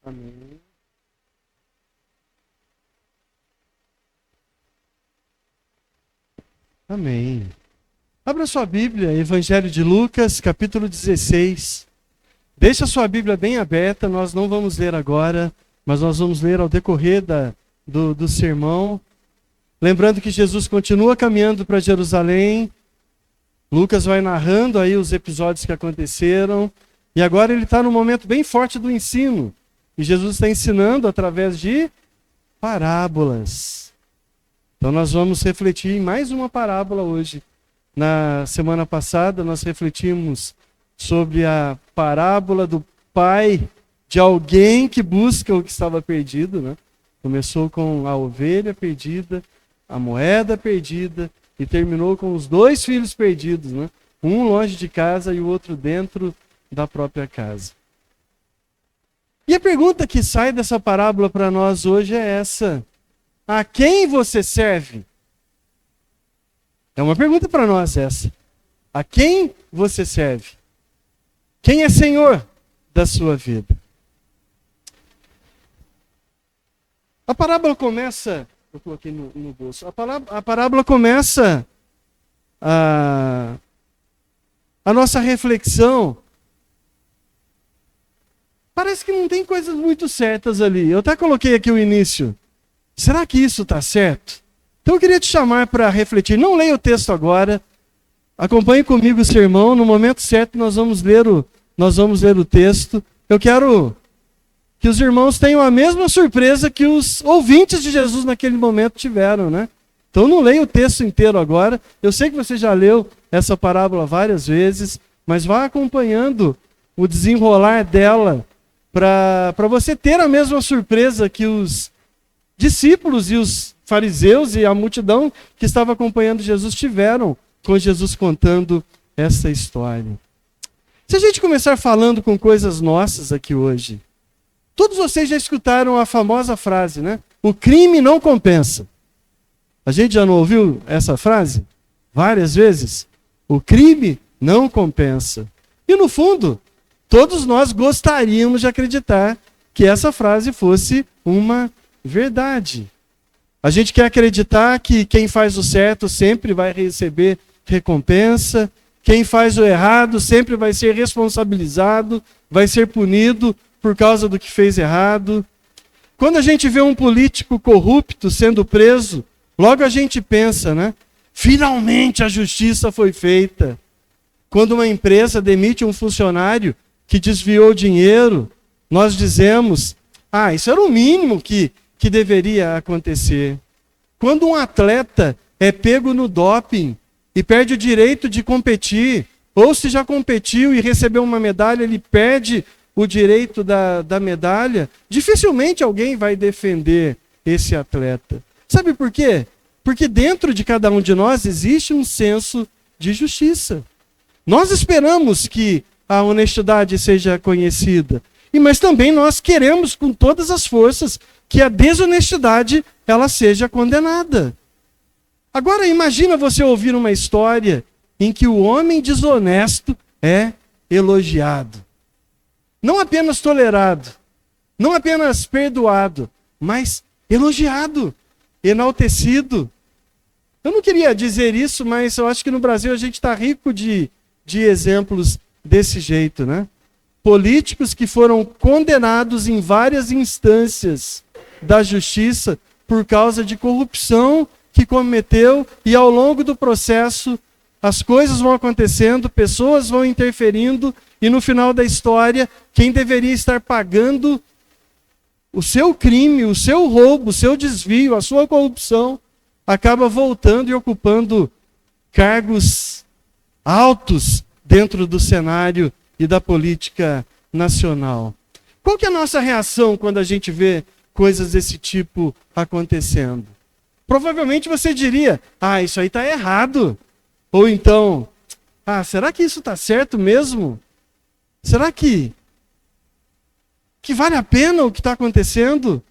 Amém. Amém. Abra sua Bíblia, Evangelho de Lucas, capítulo 16. Deixa a sua Bíblia bem aberta, nós não vamos ler agora, mas nós vamos ler ao decorrer do sermão. Lembrando que Jesus continua caminhando para Jerusalém. Lucas vai narrando aí os episódios que aconteceram. E agora ele está num momento bem forte do ensino. E Jesus está ensinando através de parábolas. Então nós vamos refletir em mais uma parábola hoje. Na semana passada nós refletimos sobre a parábola do pai de alguém que busca o que estava perdido, né? Começou com a ovelha perdida, a moeda perdida e terminou com os dois filhos perdidos, né? Um longe de casa e o outro dentro da própria casa. E a pergunta que sai dessa parábola para nós hoje é essa: a quem você serve? É uma pergunta para nós essa. A quem você serve? Quem é Senhor da sua vida? A parábola começa... Eu coloquei no bolso. A parábola começa a nossa reflexão. Parece que não tem coisas muito certas ali. Eu até coloquei aqui o início. Será que isso está certo? Então eu queria te chamar para refletir. Não leia o texto agora. Acompanhe comigo o sermão. No momento certo nós vamos ler o texto. Eu quero que os irmãos tenham a mesma surpresa que os ouvintes de Jesus naquele momento tiveram, né? Então não leia o texto inteiro agora. Eu sei que você já leu essa parábola várias vezes, mas vá acompanhando o desenrolar dela para você ter a mesma surpresa que os discípulos e os fariseus e a multidão que estava acompanhando Jesus tiveram com Jesus contando essa história. Se a gente começar falando com coisas nossas aqui hoje, todos vocês já escutaram a famosa frase, né? O crime não compensa. A gente já não ouviu essa frase várias vezes? O crime não compensa. E no fundo, todos nós gostaríamos de acreditar que essa frase fosse uma verdade. A gente quer acreditar que quem faz o certo sempre vai receber recompensa, quem faz o errado sempre vai ser responsabilizado, vai ser punido por causa do que fez errado. Quando a gente vê um político corrupto sendo preso, logo a gente pensa, né? Finalmente a justiça foi feita. Quando uma empresa demite um funcionário que desviou dinheiro, nós dizemos, isso era o mínimo que deveria acontecer. Quando um atleta é pego no doping e perde o direito de competir, ou se já competiu e recebeu uma medalha, ele perde o direito da medalha, dificilmente alguém vai defender esse atleta. Sabe por quê? Porque dentro de cada um de nós existe um senso de justiça. Nós esperamos que a honestidade seja conhecida, mas também nós queremos com todas as forças que a desonestidade ela seja condenada. Agora imagina você ouvir uma história em que o homem desonesto é elogiado. Não apenas tolerado, não apenas perdoado, mas elogiado, enaltecido. Eu não queria dizer isso, mas eu acho que no Brasil a gente está rico de exemplos desse jeito, né? Políticos que foram condenados em várias instâncias da justiça por causa de corrupção que cometeu, e ao longo do processo as coisas vão acontecendo, pessoas vão interferindo, e no final da história, quem deveria estar pagando o seu crime, o seu roubo, o seu desvio, a sua corrupção, acaba voltando e ocupando cargos altos dentro do cenário e da política nacional. Qual que é a nossa reação quando a gente vê coisas desse tipo acontecendo? Provavelmente você diria, isso aí está errado. Ou então, será que isso está certo mesmo? Será que vale a pena o que está acontecendo?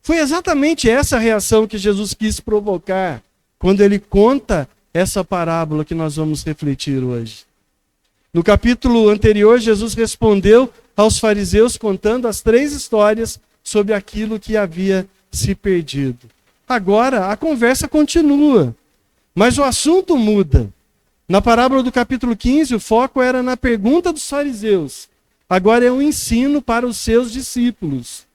Foi exatamente essa a reação que Jesus quis provocar quando ele conta essa parábola que nós vamos refletir hoje. No capítulo anterior, Jesus respondeu aos fariseus contando as 3 histórias sobre aquilo que havia se perdido. Agora a conversa continua, mas o assunto muda. Na parábola do capítulo 15, o foco era na pergunta dos fariseus. Agora é um ensino para os seus discípulos.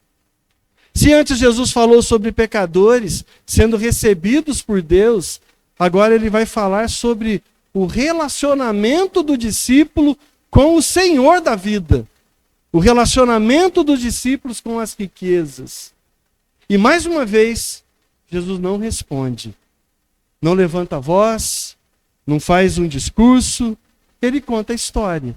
Se antes Jesus falou sobre pecadores sendo recebidos por Deus, agora ele vai falar sobre o relacionamento do discípulo com o Senhor da vida. O relacionamento dos discípulos com as riquezas. E mais uma vez, Jesus não responde. Não levanta a voz, não faz um discurso, ele conta a história.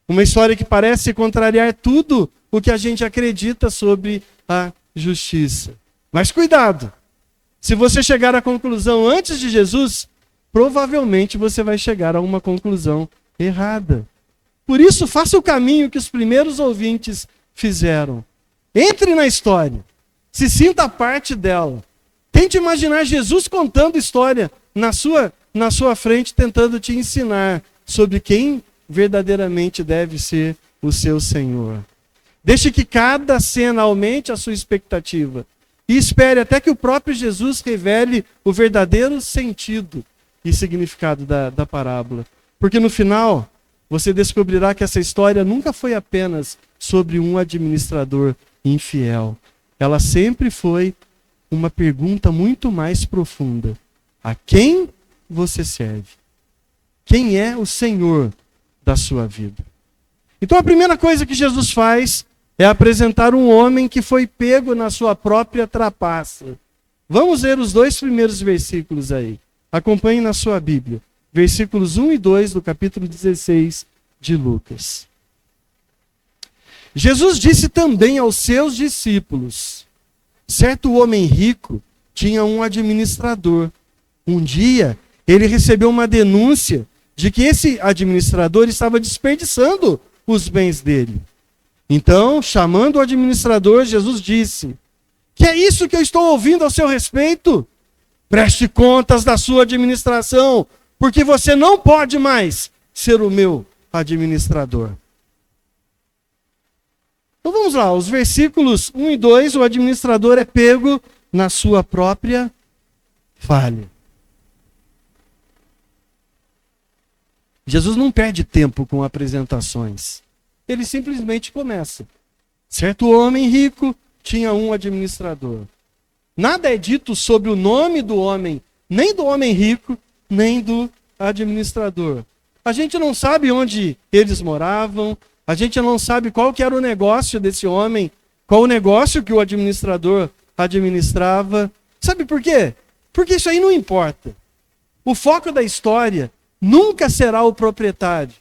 Uma história que parece contrariar tudo o que a gente acredita sobre a justiça. Mas cuidado! Se você chegar à conclusão antes de Jesus, provavelmente você vai chegar a uma conclusão errada. Por isso, faça o caminho que os primeiros ouvintes fizeram. Entre na história. Se sinta parte dela. Tente imaginar Jesus contando história na sua frente, tentando te ensinar sobre quem verdadeiramente deve ser o seu Senhor. Deixe que cada cena aumente a sua expectativa. E espere até que o próprio Jesus revele o verdadeiro sentido e significado da parábola. Porque no final, você descobrirá que essa história nunca foi apenas sobre um administrador infiel. Ela sempre foi uma pergunta muito mais profunda. A quem você serve? Quem é o Senhor da sua vida? Então a primeira coisa que Jesus faz é apresentar um homem que foi pego na sua própria trapaça. Vamos ler os 2 primeiros versículos aí. Acompanhe na sua Bíblia. Versículos 1 e 2 do capítulo 16 de Lucas. Jesus disse também aos seus discípulos: certo homem rico tinha um administrador. Um dia, ele recebeu uma denúncia de que esse administrador estava desperdiçando os bens dele. Então, chamando o administrador, Jesus disse: que é isso que eu estou ouvindo ao seu respeito? Preste contas da sua administração, porque você não pode mais ser o meu administrador. Então vamos lá, os versículos 1 e 2, o administrador é pego na sua própria falha. Jesus não perde tempo com apresentações. Ele simplesmente começa. Certo homem rico tinha um administrador. Nada é dito sobre o nome do homem, nem do homem rico, nem do administrador. A gente não sabe onde eles moravam, a gente não sabe qual que era o negócio desse homem, qual o negócio que o administrador administrava. Sabe por quê? Porque isso aí não importa. O foco da história nunca será o proprietário.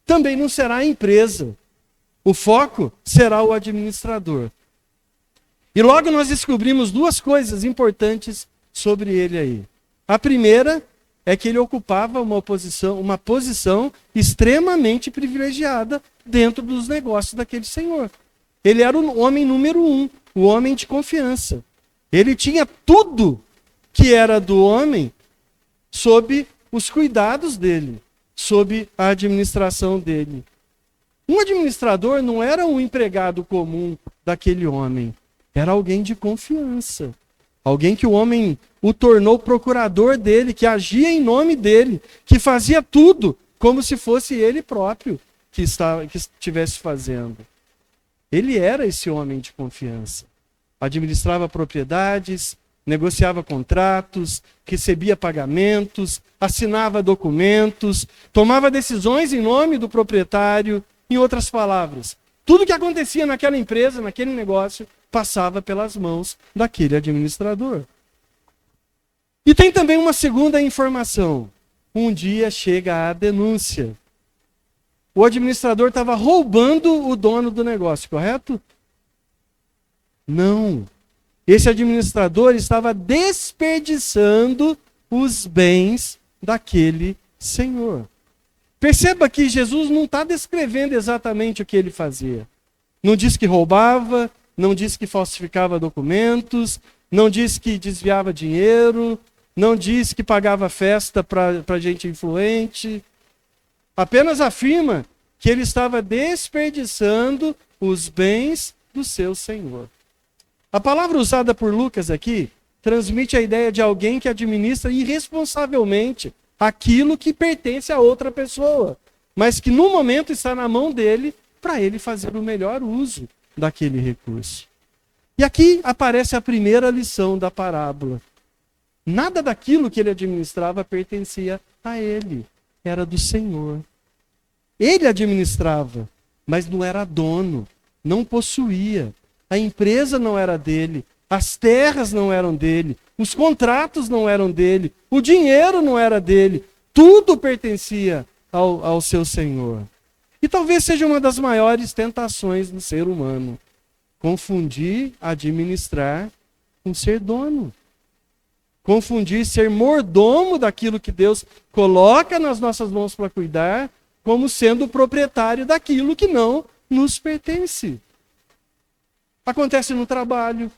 Também não será a empresa. O foco será o administrador. E logo nós descobrimos 2 coisas importantes sobre ele aí. A primeira é que ele ocupava uma posição extremamente privilegiada dentro dos negócios daquele senhor. Ele era o homem número 1, o homem de confiança. Ele tinha tudo que era do homem sob os cuidados dele, sob a administração dele. Um administrador não era um empregado comum daquele homem, era alguém de confiança. Alguém que o homem o tornou procurador dele, que agia em nome dele, que fazia tudo como se fosse ele próprio que estivesse fazendo. Ele era esse homem de confiança. Administrava propriedades, negociava contratos, recebia pagamentos, assinava documentos, tomava decisões em nome do proprietário. Em outras palavras, tudo que acontecia naquela empresa, naquele negócio, passava pelas mãos daquele administrador. E tem também uma segunda informação. Um dia chega a denúncia. O administrador estava roubando o dono do negócio, correto? Não. Esse administrador estava desperdiçando os bens daquele senhor. Perceba que Jesus não está descrevendo exatamente o que ele fazia. Não diz que roubava, não diz que falsificava documentos, não diz que desviava dinheiro, não diz que pagava festa para gente influente. Apenas afirma que ele estava desperdiçando os bens do seu senhor. A palavra usada por Lucas aqui transmite a ideia de alguém que administra irresponsavelmente aquilo que pertence a outra pessoa, mas que no momento está na mão dele para ele fazer o melhor uso daquele recurso. E aqui aparece a primeira lição da parábola. Nada daquilo que ele administrava pertencia a ele, era do Senhor. Ele administrava, mas não era dono, não possuía. A empresa não era dele, as terras não eram dele, os contratos não eram dele, o dinheiro não era dele, tudo pertencia ao seu Senhor. E talvez seja uma das maiores tentações do ser humano, confundir administrar com ser dono. Confundir ser mordomo daquilo que Deus coloca nas nossas mãos para cuidar, como sendo proprietário daquilo que não nos pertence. Acontece no trabalho,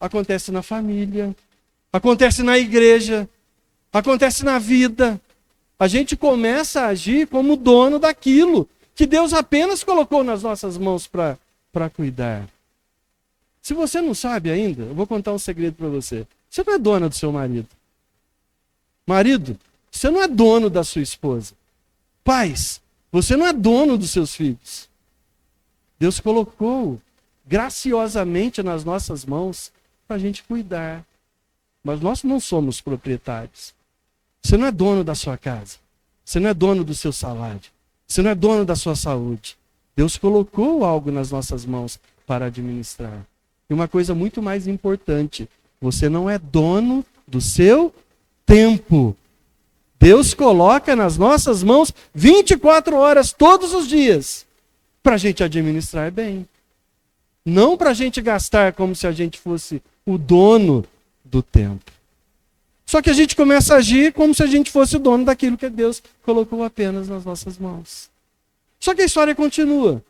acontece na família, acontece na igreja, acontece na vida. A gente começa a agir como dono daquilo que Deus apenas colocou nas nossas mãos para cuidar. Se você não sabe ainda, eu vou contar um segredo para você. Você não é dona do seu marido. Marido, você não é dono da sua esposa. Pais, você não é dono dos seus filhos. Deus colocou graciosamente nas nossas mãos para a gente cuidar. Mas nós não somos proprietários. Você não é dono da sua casa. Você não é dono do seu salário. Você não é dono da sua saúde. Deus colocou algo nas nossas mãos para administrar. E uma coisa muito mais importante, você não é dono do seu tempo. Deus coloca nas nossas mãos 24 horas todos os dias para a gente administrar bem. Não para a gente gastar como se a gente fosse o dono do tempo. Só que a gente começa a agir como se a gente fosse o dono daquilo que Deus colocou apenas nas nossas mãos. Só que a história continua.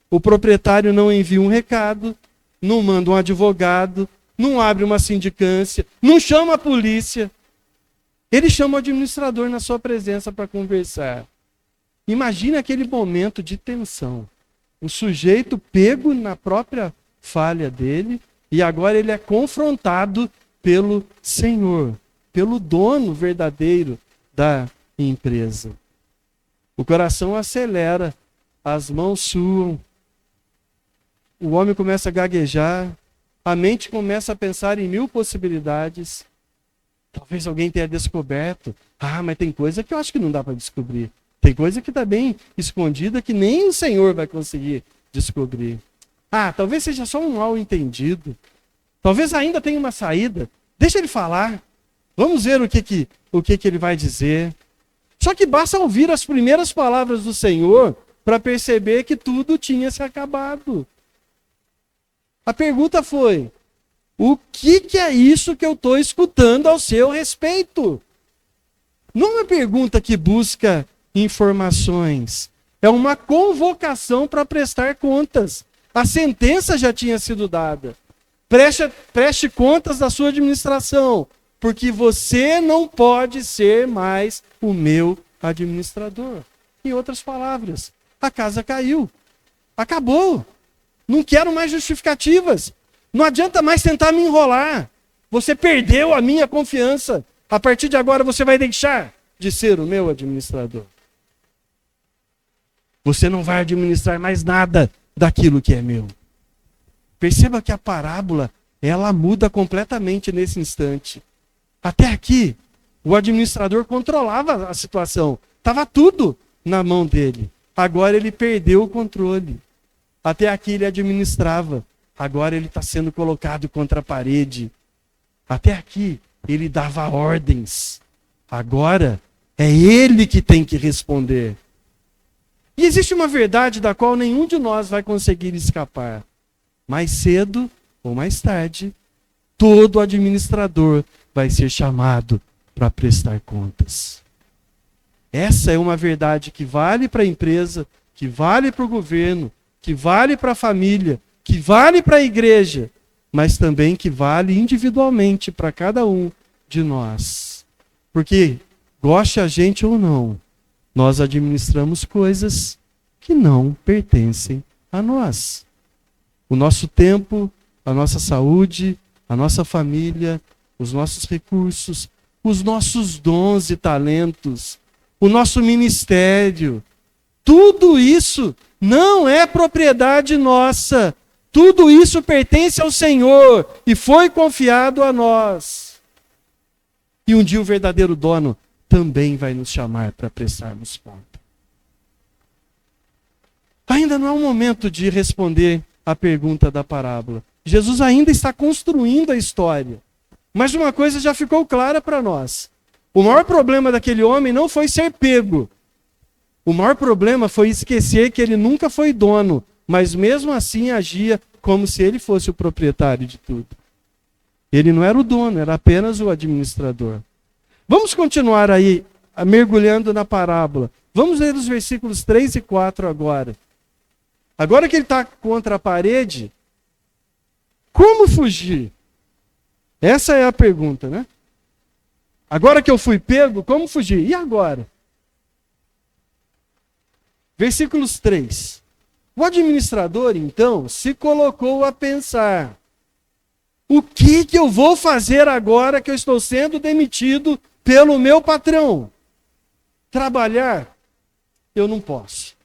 O proprietário não envia um recado, não manda um advogado, não abre uma sindicância, não chama a polícia. Ele chama o administrador na sua presença para conversar. Imagina aquele momento de tensão. O sujeito pego na própria falha dele e agora ele é confrontado pelo Senhor, pelo dono verdadeiro da empresa. O coração acelera, as mãos suam, o homem começa a gaguejar, a mente começa a pensar em 1000 possibilidades. Talvez alguém tenha descoberto. Mas tem coisa que eu acho que não dá para descobrir. Tem coisa que está bem escondida que nem o Senhor vai conseguir descobrir. Talvez seja só um mal entendido. Talvez ainda tenha uma saída. Deixa ele falar. Vamos ver o que ele vai dizer. Só que basta ouvir as primeiras palavras do Senhor para perceber que tudo tinha se acabado. A pergunta foi: o que é isso que eu estou escutando ao seu respeito? Não é uma pergunta que busca informações. É uma convocação para prestar contas. A sentença já tinha sido dada. Preste contas da sua administração, porque você não pode ser mais o meu administrador. Em outras palavras, a casa caiu. Acabou. Não quero mais justificativas. Não adianta mais tentar me enrolar. Você perdeu a minha confiança. A partir de agora você vai deixar de ser o meu administrador. Você não vai administrar mais nada daquilo que é meu. Perceba que a parábola, ela muda completamente nesse instante. Até aqui, o administrador controlava a situação. Estava tudo na mão dele. Agora ele perdeu o controle. Até aqui ele administrava. Agora ele está sendo colocado contra a parede. Até aqui ele dava ordens. Agora é ele que tem que responder. E existe uma verdade da qual nenhum de nós vai conseguir escapar. Mais cedo ou mais tarde, todo administrador vai ser chamado para prestar contas. Essa é uma verdade que vale para a empresa, que vale para o governo, que vale para a família, que vale para a igreja, mas também que vale individualmente para cada um de nós. Porque, goste a gente ou não, nós administramos coisas que não pertencem a nós. O nosso tempo, a nossa saúde, a nossa família, os nossos recursos, os nossos dons e talentos, o nosso ministério, tudo isso não é propriedade nossa. Tudo isso pertence ao Senhor e foi confiado a nós. E um dia o verdadeiro dono também vai nos chamar para prestarmos conta. Ainda não é o momento de responder a pergunta da parábola. Jesus ainda está construindo a história. Mas uma coisa já ficou clara para nós. O maior problema daquele homem não foi ser pego. O maior problema foi esquecer que ele nunca foi dono, mas mesmo assim agia como se ele fosse o proprietário de tudo. Ele não era o dono, era apenas o administrador. Vamos continuar aí, mergulhando na parábola. Vamos ler os versículos 3 e 4 agora. Agora que ele está contra a parede, como fugir? Essa é a pergunta, né? Agora que eu fui pego, como fugir? E agora? Versículos 3. O administrador, então, se colocou a pensar: o que eu vou fazer agora que eu estou sendo demitido pelo meu patrão? Trabalhar? Eu não posso.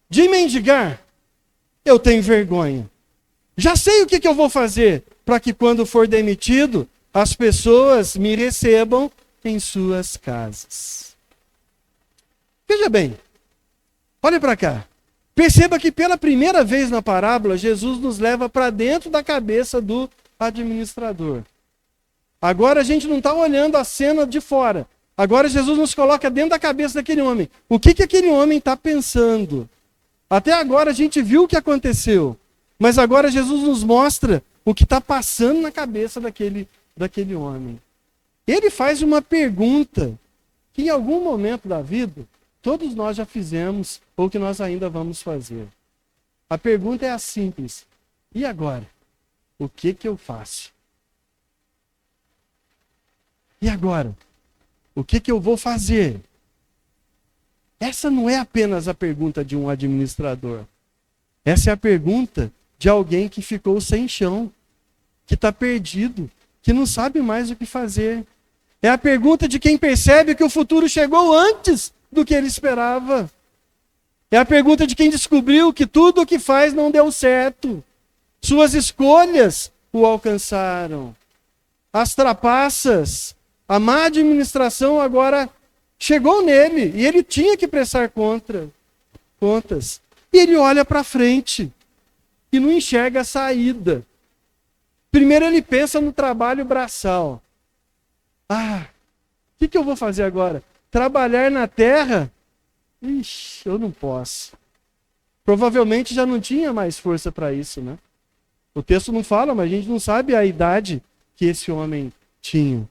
De mendigar? Eu tenho vergonha. Já sei o que eu vou fazer para que quando for demitido, as pessoas me recebam em suas casas. Veja bem, olha para cá. Perceba que pela primeira vez na parábola, Jesus nos leva para dentro da cabeça do administrador. Agora a gente não está olhando a cena de fora. Agora Jesus nos coloca dentro da cabeça daquele homem. O que aquele homem está pensando? Até agora a gente viu o que aconteceu. Mas agora Jesus nos mostra o que está passando na cabeça daquele homem. Ele faz uma pergunta que em algum momento da vida todos nós já fizemos ou que nós ainda vamos fazer. A pergunta é a simples: e agora? O que eu faço? E agora? O que eu vou fazer? Essa não é apenas a pergunta de um administrador. Essa é a pergunta de alguém que ficou sem chão, que está perdido, que não sabe mais o que fazer. É a pergunta de quem percebe que o futuro chegou antes do que ele esperava. É a pergunta de quem descobriu que tudo o que faz não deu certo. Suas escolhas o alcançaram. As trapaças, a má administração agora chegou nele e ele tinha que prestar contas. E ele olha para frente e não enxerga a saída. Primeiro ele pensa no trabalho braçal. O que eu vou fazer agora? Trabalhar na terra? Ixi, eu não posso. Provavelmente já não tinha mais força para isso, né? O texto não fala, mas a gente não sabe a idade que esse homem tinha.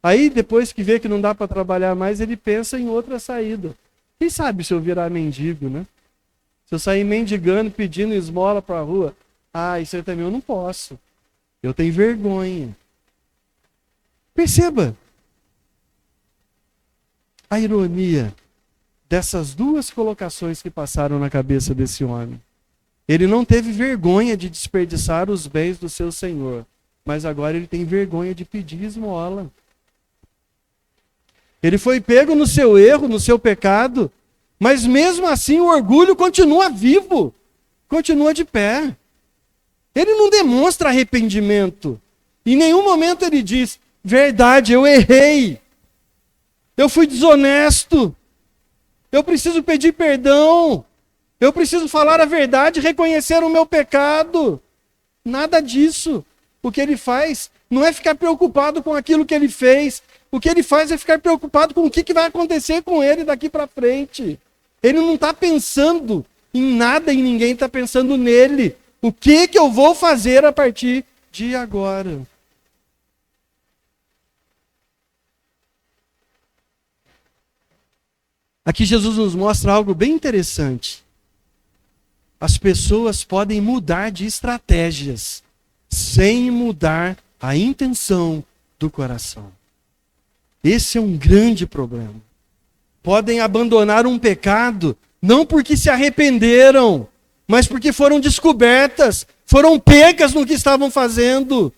Aí, depois que vê que não dá para trabalhar mais, ele pensa em outra saída. Quem sabe se eu virar mendigo, né? Se eu sair mendigando, pedindo esmola para a rua, isso aí também eu não posso. Eu tenho vergonha. Perceba a ironia dessas duas colocações que passaram na cabeça desse homem. Ele não teve vergonha de desperdiçar os bens do seu senhor, mas agora ele tem vergonha de pedir esmola. Ele foi pego no seu erro, no seu pecado, mas mesmo assim o orgulho continua vivo, continua de pé. Ele não demonstra arrependimento. Em nenhum momento ele diz: verdade, eu errei. Eu fui desonesto. Eu preciso pedir perdão. Eu preciso falar a verdade, reconhecer o meu pecado. Nada disso. O que ele faz não é ficar preocupado com aquilo que ele fez. O que ele faz é ficar preocupado com o que vai acontecer com ele daqui para frente. Ele não está pensando em nada e ninguém está pensando nele. O que eu vou fazer a partir de agora? Aqui Jesus nos mostra algo bem interessante. As pessoas podem mudar de estratégias sem mudar a intenção do coração. Esse é um grande problema. podem abandonar um pecado, não porque se arrependeram, mas porque foram descobertas, foram pegas no que estavam fazendo.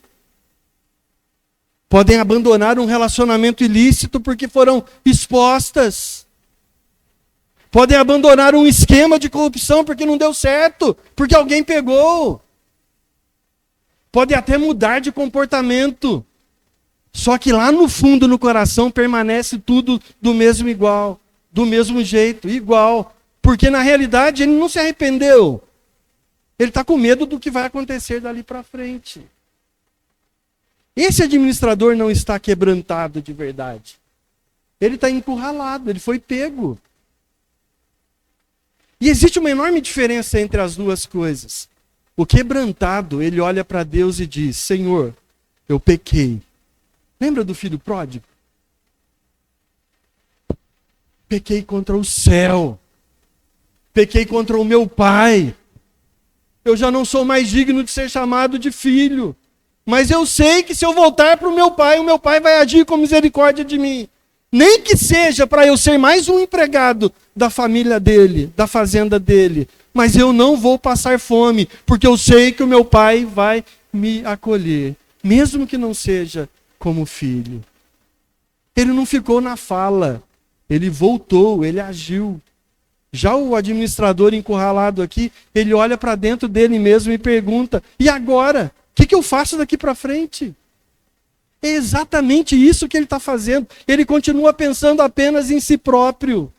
Podem abandonar um relacionamento ilícito porque foram expostas. Podem abandonar um esquema de corrupção porque não deu certo, porque alguém pegou. Podem até mudar de comportamento. Só que lá no fundo, no coração, permanece tudo do mesmo igual, do mesmo jeito, igual. Porque na realidade ele não se arrependeu. Ele está com medo do que vai acontecer dali para frente. Esse administrador não está quebrantado de verdade. Ele está encurralado, ele foi pego. E existe uma enorme diferença entre as duas coisas. O quebrantado, ele olha para Deus e diz: Senhor, eu pequei. Lembra do filho pródigo? Pequei contra o céu. Pequei contra o meu pai. Eu já não sou mais digno de ser chamado de filho. Mas eu sei que se eu voltar para o meu pai vai agir com misericórdia de mim. Nem que seja para eu ser mais um empregado da família dele, da fazenda dele. Mas eu não vou passar fome, porque eu sei que o meu pai vai me acolher. Mesmo que não seja como filho. Ele não ficou na fala. Ele voltou, ele agiu. Já o administrador encurralado aqui, ele olha para dentro dele mesmo e pergunta: e agora? O que eu faço daqui para frente? É exatamente isso que ele está fazendo. Ele continua pensando apenas em si próprio.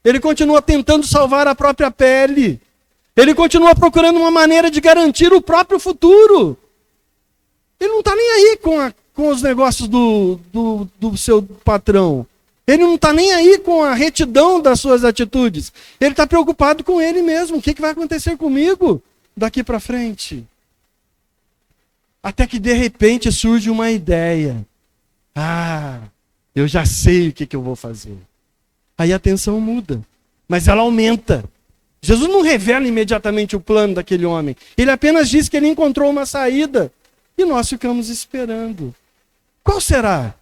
Ele continua tentando salvar a própria pele. Ele continua procurando uma maneira de garantir o próprio futuro. Ele não está nem aí com os negócios do seu patrão. Ele não está nem aí com a retidão das suas atitudes. Ele está preocupado com ele mesmo. O que vai acontecer comigo daqui para frente? Até que de repente surge uma ideia. Eu já sei o que eu vou fazer. Aí a tensão muda. Mas ela aumenta. Jesus não revela imediatamente o plano daquele homem. Ele apenas diz que ele encontrou uma saída. E nós ficamos esperando. Qual será?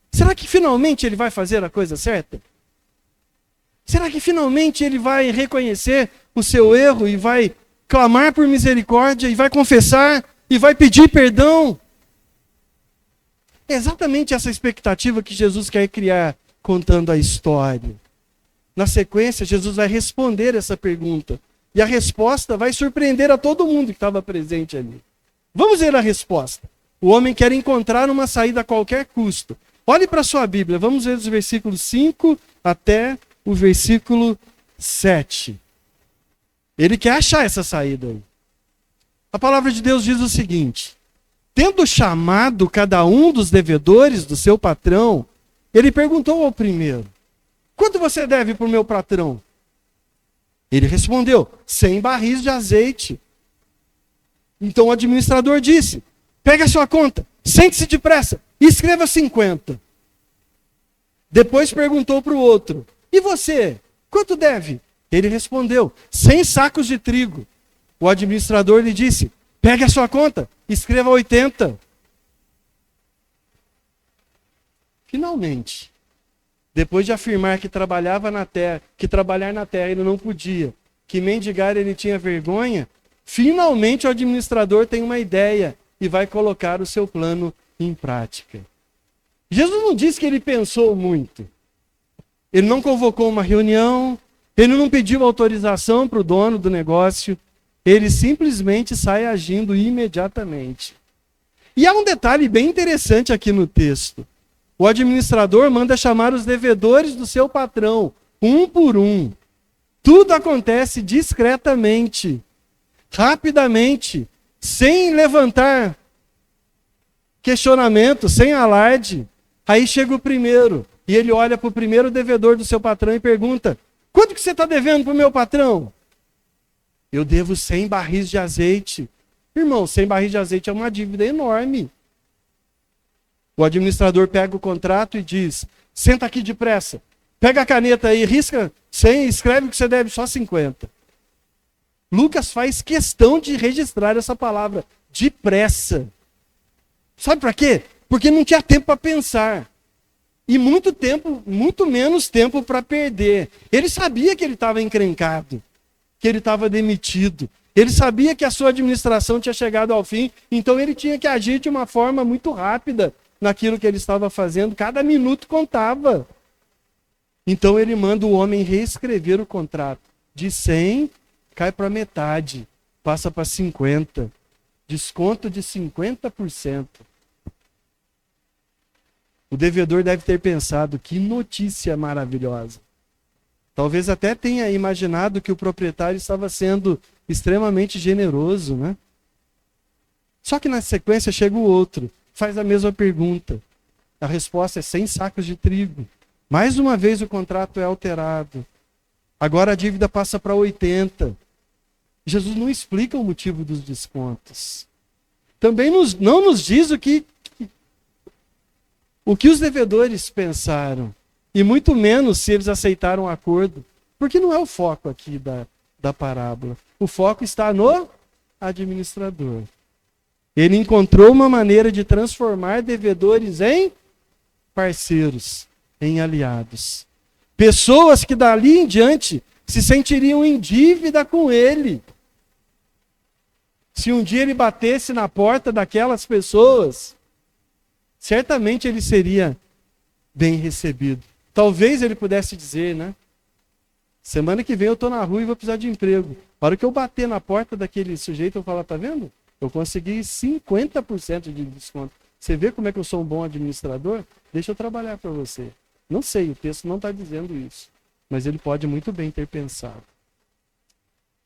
Será que finalmente ele vai fazer a coisa certa? Será que finalmente ele vai reconhecer o seu erro e vai clamar por misericórdia e vai confessar e vai pedir perdão? É exatamente essa expectativa que Jesus quer criar contando a história. Na sequência, Jesus vai responder essa pergunta. E a resposta vai surpreender a todo mundo que estava presente ali. Vamos ver a resposta. O homem quer encontrar uma saída a qualquer custo. Olhe para a sua Bíblia, vamos ver dos versículos 5 até o versículo 7. Ele quer achar essa saída aí. A palavra de Deus diz o seguinte: tendo chamado cada um dos devedores do seu patrão, ele perguntou ao primeiro: quanto você deve para o meu patrão? Ele respondeu: 100 barris de azeite. Então o administrador disse: pegue a sua conta, sente-se depressa e escreva 50. Depois perguntou para o outro: e você, quanto deve? Ele respondeu: 100 sacos de trigo. O administrador lhe disse: pegue a sua conta, escreva 80. Finalmente, depois de afirmar que trabalhar na terra ele não podia, que mendigar ele tinha vergonha, finalmente o administrador tem uma ideia e vai colocar o seu plano em prática. Jesus não disse que ele pensou muito. Ele não convocou uma reunião, ele não pediu autorização para o dono do negócio, ele simplesmente sai agindo imediatamente. E há um detalhe bem interessante aqui no texto. O administrador manda chamar os devedores do seu patrão, um por um. Tudo acontece discretamente, rapidamente, sem levantar questionamento, sem alarde. Aí chega o primeiro, e ele olha para o primeiro devedor do seu patrão e pergunta: quanto que você está devendo para o meu patrão? Eu devo 100 barris de azeite. Irmão, 100 barris de azeite é uma dívida enorme. O administrador pega o contrato e diz: senta aqui depressa, pega a caneta aí, risca 100 e escreve que você deve só 50. Lucas faz questão de registrar essa palavra, depressa. Sabe para quê? Porque não tinha tempo para pensar. e muito menos tempo para perder. Ele sabia que ele estava encrencado, que ele estava demitido. Ele sabia que a sua administração tinha chegado ao fim, então ele tinha que agir de uma forma muito rápida naquilo que ele estava fazendo. Cada minuto contava. Então ele manda o homem reescrever o contrato. De 100, cai para metade, passa para 50. Desconto de 50%. O devedor deve ter pensado, que notícia maravilhosa. Talvez até tenha imaginado que o proprietário estava sendo extremamente generoso, né? Só que na sequência chega o outro, faz a mesma pergunta. A resposta é 100 sacos de trigo. Mais uma vez o contrato é alterado. Agora a dívida passa para 80. Jesus não explica o motivo dos descontos. Também não nos diz o que os devedores pensaram. E muito menos se eles aceitaram o acordo. Porque não é o foco aqui da parábola. O foco está no administrador. Ele encontrou uma maneira de transformar devedores em parceiros, em aliados. Pessoas que dali em diante se sentiriam em dívida com ele. Se um dia ele batesse na porta daquelas pessoas, certamente ele seria bem recebido. Talvez ele pudesse dizer, né? Semana que vem eu estou na rua e vou precisar de emprego. A hora que eu bater na porta daquele sujeito, eu vou falar, tá vendo? Eu consegui 50% de desconto. Você vê como é que eu sou um bom administrador? Deixa eu trabalhar para você. Não sei, o texto não está dizendo isso. Mas ele pode muito bem ter pensado.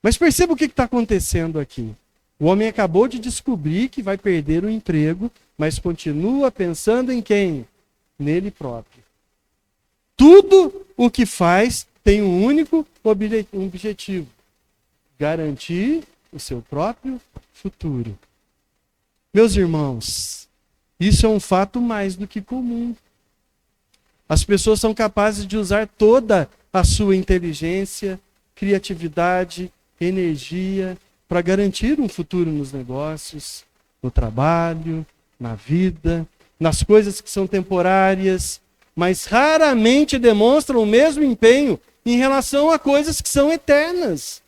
Mas perceba o que está acontecendo aqui. O homem acabou de descobrir que vai perder o emprego, mas continua pensando em quem? Nele próprio. Tudo o que faz tem um único objetivo: garantir o seu próprio futuro. Meus irmãos, isso é um fato mais do que comum. As pessoas são capazes de usar toda a sua inteligência, criatividade, energia para garantir um futuro nos negócios, no trabalho, na vida, nas coisas que são temporárias, mas raramente demonstram o mesmo empenho em relação a coisas que são eternas.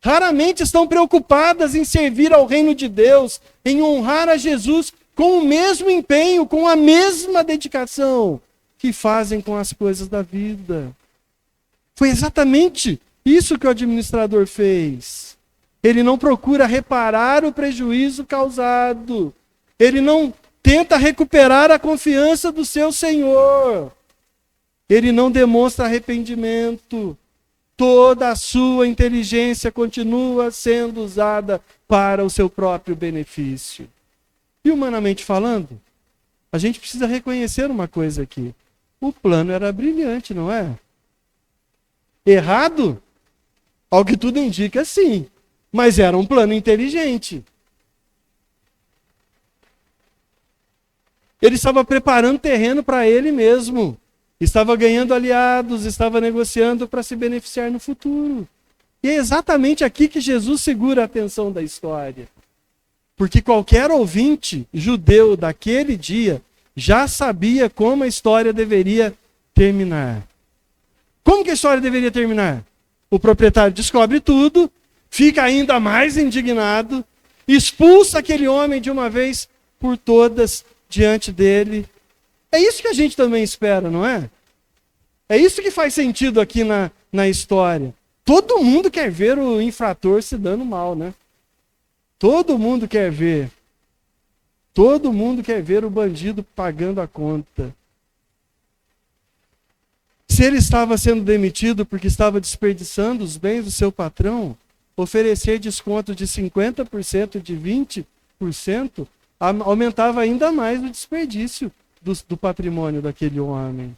Raramente estão preocupadas em servir ao reino de Deus, em honrar a Jesus com o mesmo empenho, com a mesma dedicação que fazem com as coisas da vida. Foi exatamente isso que o administrador fez. Ele não procura reparar o prejuízo causado. Ele não tenta recuperar a confiança do seu Senhor. Ele não demonstra arrependimento. Toda a sua inteligência continua sendo usada para o seu próprio benefício. E humanamente falando, a gente precisa reconhecer uma coisa aqui. O plano era brilhante, não é? Errado? Ao que tudo indica, sim. Mas era um plano inteligente. Ele estava preparando terreno para ele mesmo. Estava ganhando aliados, estava negociando para se beneficiar no futuro. E é exatamente aqui que Jesus segura a atenção da história. Porque qualquer ouvinte judeu daquele dia já sabia como a história deveria terminar. Como que a história deveria terminar? O proprietário descobre tudo, fica ainda mais indignado, expulsa aquele homem de uma vez por todas diante dele. É isso que a gente também espera, não é? É isso que faz sentido aqui na história. Todo mundo quer ver o infrator se dando mal, né? Todo mundo quer ver. Todo mundo quer ver o bandido pagando a conta. Se ele estava sendo demitido porque estava desperdiçando os bens do seu patrão, oferecer desconto de 50%, de 20%, aumentava ainda mais o desperdício do patrimônio daquele homem.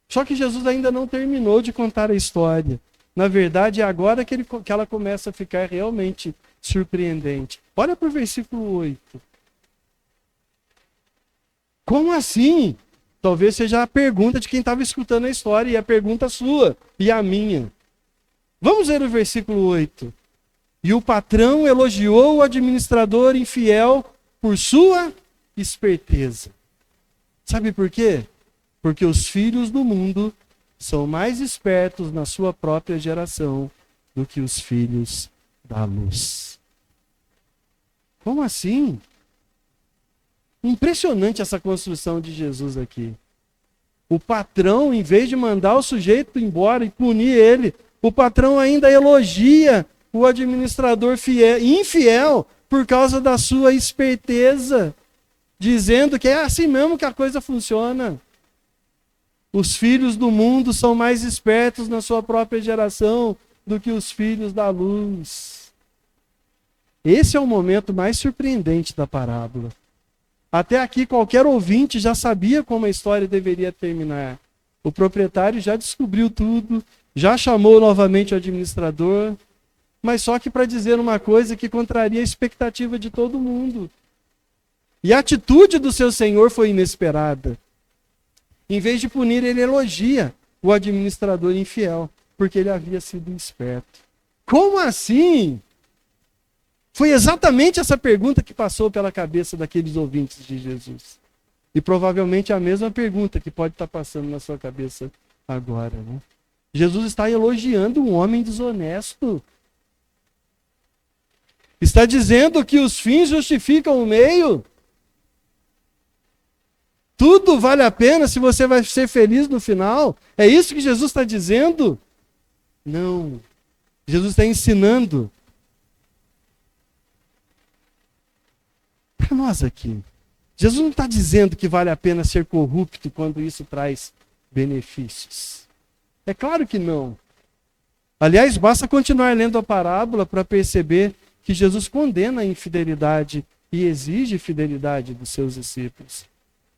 Só que Jesus ainda não terminou de contar a história. Na verdade, é agora que ela começa a ficar realmente surpreendente. Olha para o versículo 8. Como assim? Talvez seja a pergunta de quem estava escutando a história, e a pergunta sua e a minha. Vamos ver o versículo 8. E o patrão elogiou o administrador infiel por sua esperteza. Sabe por quê? porque os filhos do mundo são mais espertos na sua própria geração do que os filhos da luz. Como assim? Impressionante essa construção de Jesus aqui. O patrão, em vez de mandar o sujeito embora e punir ele, o patrão ainda elogia o administrador infiel por causa da sua esperteza, dizendo que é assim mesmo que a coisa funciona. Os filhos do mundo são mais espertos na sua própria geração do que os filhos da luz. Esse é o momento mais surpreendente da parábola. Até aqui, qualquer ouvinte já sabia como a história deveria terminar. O proprietário já descobriu tudo, já chamou novamente o administrador, mas só que para dizer uma coisa que contraria a expectativa de todo mundo. E a atitude do seu senhor foi inesperada. Em vez de punir, ele elogia o administrador infiel, porque ele havia sido esperto. Como assim? Foi exatamente essa pergunta que passou pela cabeça daqueles ouvintes de Jesus. E provavelmente a mesma pergunta que pode estar passando na sua cabeça agora. Né? Jesus está elogiando um homem desonesto. Está dizendo que os fins justificam o meio. Tudo vale a pena se você vai ser feliz no final. É isso que Jesus está dizendo? Não. Jesus está ensinando para nós aqui. Jesus não está dizendo que vale a pena ser corrupto quando isso traz benefícios. É claro que não. Aliás, basta continuar lendo a parábola para perceber que Jesus condena a infidelidade e exige fidelidade dos seus discípulos.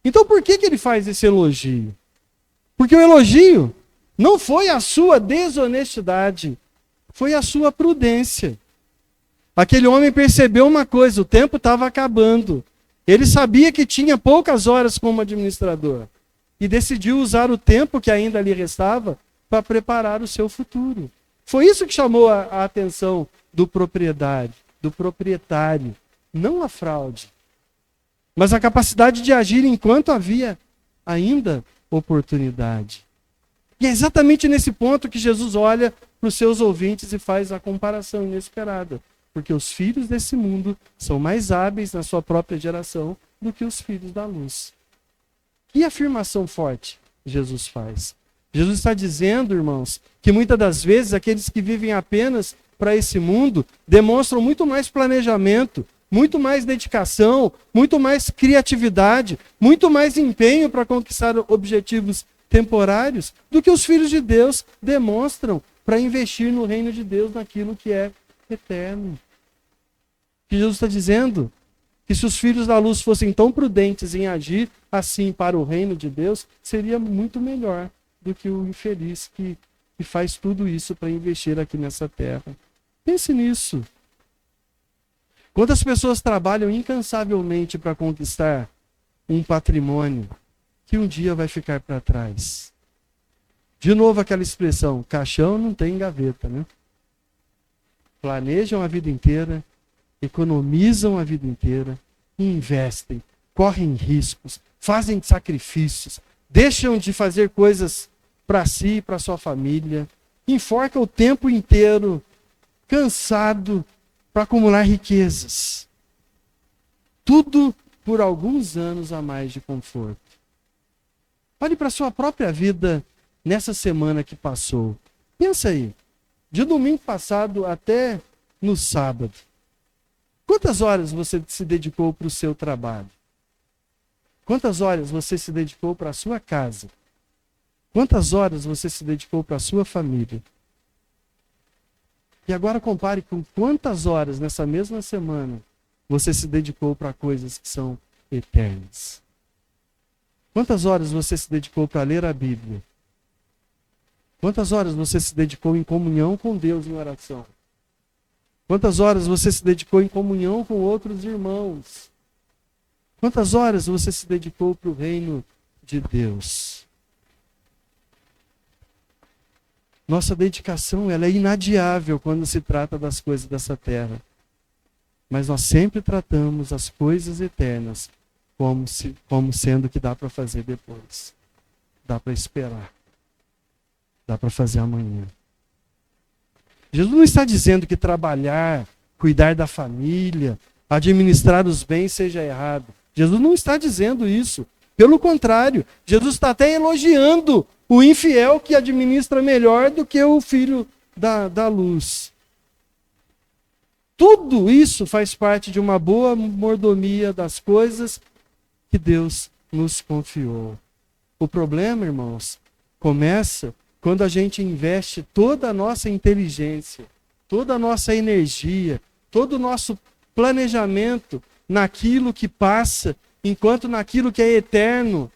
Então por que ele faz esse elogio? Porque o elogio não foi a sua desonestidade, foi a sua prudência. Aquele homem percebeu uma coisa, o tempo estava acabando. Ele sabia que tinha poucas horas como administrador e decidiu usar o tempo que ainda lhe restava para preparar o seu futuro. Foi isso que chamou a atenção do proprietário, não a fraude, mas a capacidade de agir enquanto havia ainda oportunidade. E é exatamente nesse ponto que Jesus olha para os seus ouvintes e faz a comparação inesperada. Porque os filhos desse mundo são mais hábeis na sua própria geração do que os filhos da luz. Que afirmação forte Jesus faz. Jesus está dizendo, irmãos, que muitas das vezes aqueles que vivem apenas para esse mundo demonstram muito mais planejamento, muito mais dedicação, muito mais criatividade, muito mais empenho para conquistar objetivos temporários do que os filhos de Deus demonstram para investir no reino de Deus, naquilo que é eterno. Que Jesus está dizendo que se os filhos da luz fossem tão prudentes em agir assim para o reino de Deus, seria muito melhor do que o infeliz que faz tudo isso para investir aqui nessa terra. Pense nisso. Quantas pessoas trabalham incansavelmente para conquistar um patrimônio que um dia vai ficar para trás? De novo aquela expressão, caixão não tem gaveta, né? Planejam a vida inteira, economizam a vida inteira, investem, correm riscos, fazem sacrifícios, deixam de fazer coisas para si e para sua família, enforca o tempo inteiro, cansado, para acumular riquezas. Tudo por alguns anos a mais de conforto. Olhe para a sua própria vida nessa semana que passou. Pensa aí, de domingo passado até no sábado. Quantas horas você se dedicou para o seu trabalho? Quantas horas você se dedicou para a sua casa? Quantas horas você se dedicou para a sua família? E agora compare com quantas horas nessa mesma semana você se dedicou para coisas que são eternas. Quantas horas você se dedicou para ler a Bíblia? Quantas horas você se dedicou em comunhão com Deus em oração? Quantas horas você se dedicou em comunhão com outros irmãos? Quantas horas você se dedicou para o reino de Deus? Nossa dedicação ela é inadiável quando se trata das coisas dessa terra. Mas nós sempre tratamos as coisas eternas como sendo que dá para fazer depois. dá para esperar. Dá para fazer amanhã. Jesus não está dizendo que trabalhar, cuidar da família, administrar os bens seja errado. Jesus não está dizendo isso. Pelo contrário, Jesus está até elogiando o infiel que administra melhor do que o filho da luz. Tudo isso faz parte de uma boa mordomia das coisas que Deus nos confiou. O problema, irmãos, começa quando a gente investe toda a nossa inteligência, toda a nossa energia, todo o nosso planejamento naquilo que passa, enquanto naquilo que é eterno,